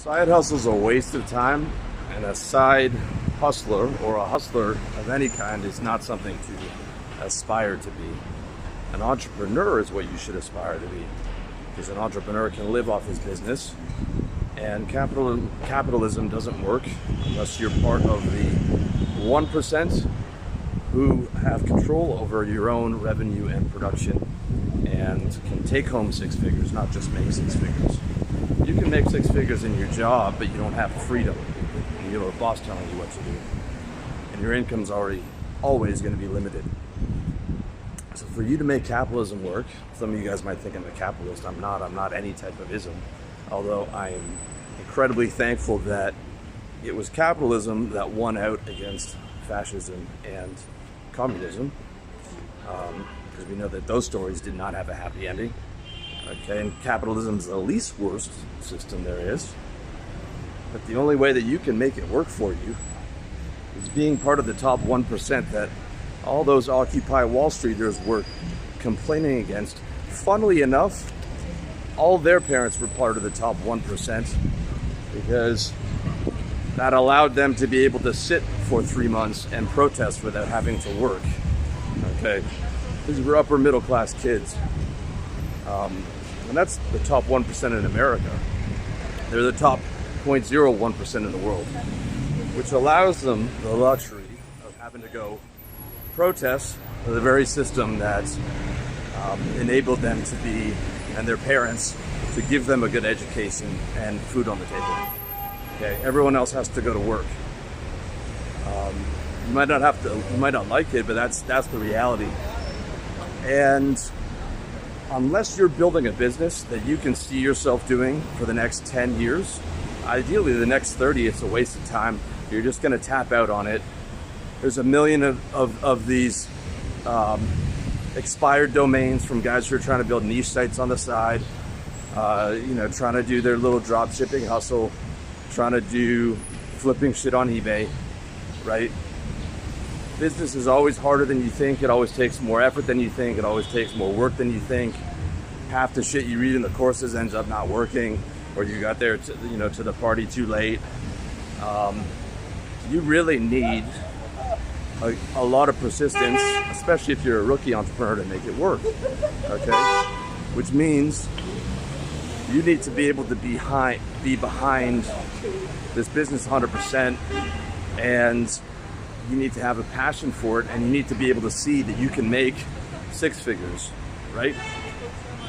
Side hustle is a waste of time, and a side hustler or a hustler of any kind is not something to aspire to be. An entrepreneur is what you should aspire to be, because an entrepreneur can live off his business, and capitalism doesn't work unless you're part of the 1% who have control over your own revenue and production and can take home six figures, not just make six figures. You can make six figures in your job, but you don't have freedom. You have a boss telling you what to do, and your income's always going to be limited. So for you to make capitalism work, some of you guys might think I'm a capitalist. I'm not any type of ism, although I am incredibly thankful that it was capitalism that won out against fascism and communism, because we know that those stories did not have a happy ending. Okay, and capitalism is the least worst system there is. But the only way that you can make it work for you is being part of the top 1% that all those Occupy Wall Streeters were complaining against. Funnily enough, all their parents were part of the top 1%, because that allowed them to be able to sit for 3 months and protest without having to work. Okay, these were upper middle class kids. And that's the top 1% in America. They're the top 0.01% in the world, which allows them the luxury of having to go protest for the very system that enabled them to be, and their parents, to give them a good education and food on the table. Okay, everyone else has to go to work. You might not like it, but that's the reality. And unless you're building a business that you can see yourself doing for the next 10 years, ideally the next 30, it's a waste of time. You're just going to tap out on it. There's a million of these expired domains from guys who are trying to build niche sites on the side, trying to do their little drop shipping hustle, trying to do flipping shit on eBay, right? Business is always harder than you think. It always takes more effort than you think. It always takes more work than you think. Half the shit you read in the courses ends up not working, or you got there to the party too late. You really need a lot of persistence, especially if you're a rookie entrepreneur, to make it work. Okay, which means you need to be able to be behind this business 100%, and you need to have a passion for it, and you need to be able to see that you can make six figures, right?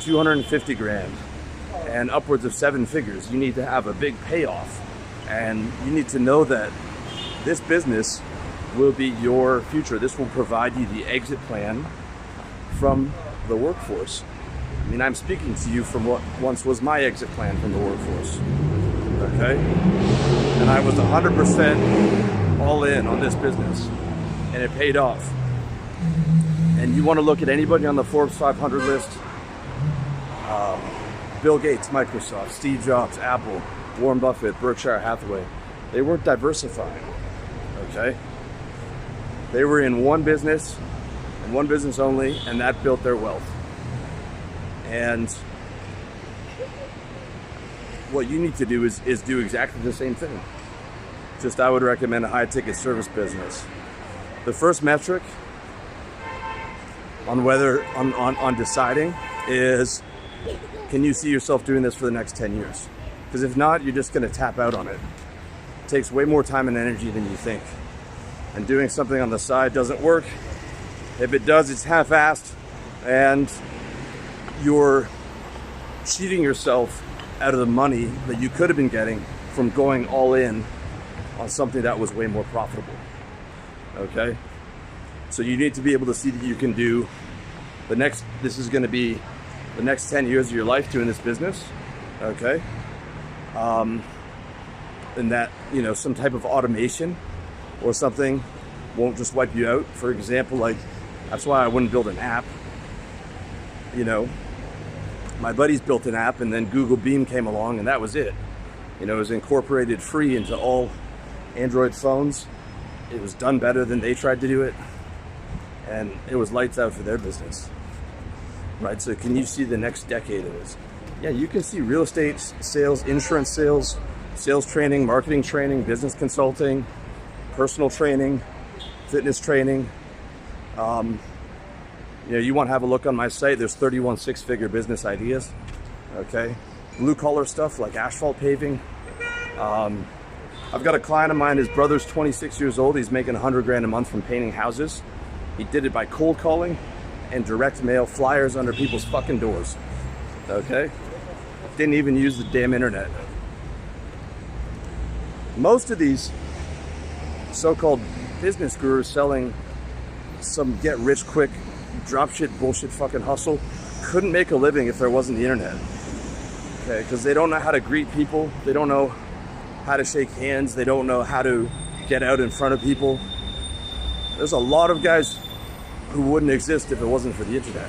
250 grand and upwards of 7 figures. You need to have a big payoff, and you need to know that this business will be your future. This will provide you the exit plan from the workforce. I mean, I'm speaking to you from what once was my exit plan from the workforce, okay? And I was 100% all in on this business, and it paid off. And you want to look at anybody on the Forbes 500 list, Bill Gates, Microsoft, Steve Jobs, Apple, Warren Buffett, Berkshire Hathaway, they weren't diversifying, okay? They were in one business, and one business only, and that built their wealth. And what you need to do is do exactly the same thing. Just I would recommend a high ticket service business. The first metric on deciding is, can you see yourself doing this for the next 10 years? Because if not, you're just going to tap out on it. It takes way more time and energy than you think. And doing something on the side doesn't work. If it does, it's half-assed, and you're cheating yourself out of the money that you could have been getting from going all in on something that was way more profitable. Okay, so you need to be able to see that you can do this is going to be the next 10 years of your life doing this business. Okay, and that some type of automation or something won't just wipe you out. For example, like, that's why I wouldn't build an app. My buddies built an app, and then Google Beam came along, and that was it. It was incorporated free into all Android phones. It was done better than they tried to do it, and it was lights out for their business, right? So can you see the next decade of this? Yeah, you can see real estate sales, insurance sales, sales training, marketing training, business consulting, personal training, fitness training. You want to have a look on my site. There's 31 six-figure business ideas. Okay, blue collar stuff like asphalt paving. I've got a client of mine, his brother's 26 years old. He's making 100 grand a month from painting houses. He did it by cold calling and direct mail flyers under people's fucking doors. Okay, didn't even use the damn internet. Most of these so-called business gurus selling some get rich quick dropship bullshit fucking hustle couldn't make a living if there wasn't the internet. Okay, because they don't know how to greet people, they don't know how to shake hands, they don't know how to get out in front of people. There's a lot of guys who wouldn't exist if it wasn't for the internet.